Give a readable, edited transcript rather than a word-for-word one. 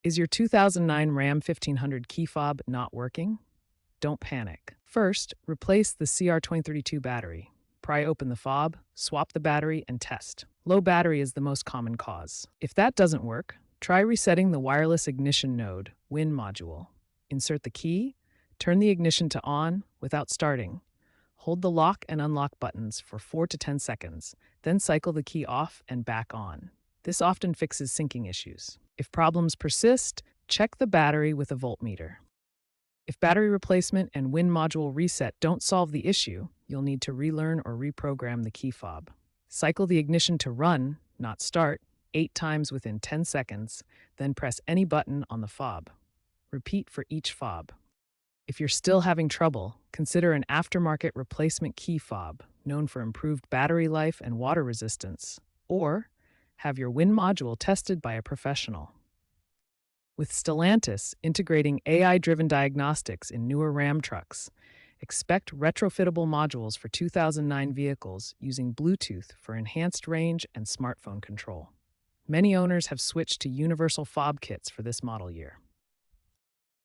Is your 2009 Ram 1500 key fob not working? Don't panic. First, replace the CR2032 battery. Pry open the fob, swap the battery, and test. Low battery is the most common cause. If that doesn't work, try resetting the wireless ignition node, WIN module. Insert the key, turn the ignition to on without starting. Hold the lock and unlock buttons for 4 to 10 seconds, then cycle the key off and back on. This often fixes syncing issues. If problems persist, check the battery with a voltmeter. If battery replacement and WIN module reset don't solve the issue, you'll need to relearn or reprogram the key fob. Cycle the ignition to run, not start, 8 times within 10 seconds, then press any button on the fob. Repeat for each fob. If you're still having trouble, consider an aftermarket replacement key fob, known for improved battery life and water resistance, or have your WIN module tested by a professional. With Stellantis integrating AI-driven diagnostics in newer Ram trucks, expect retrofittable modules for 2009 vehicles using Bluetooth for enhanced range and smartphone control. Many owners have switched to universal fob kits for this model year.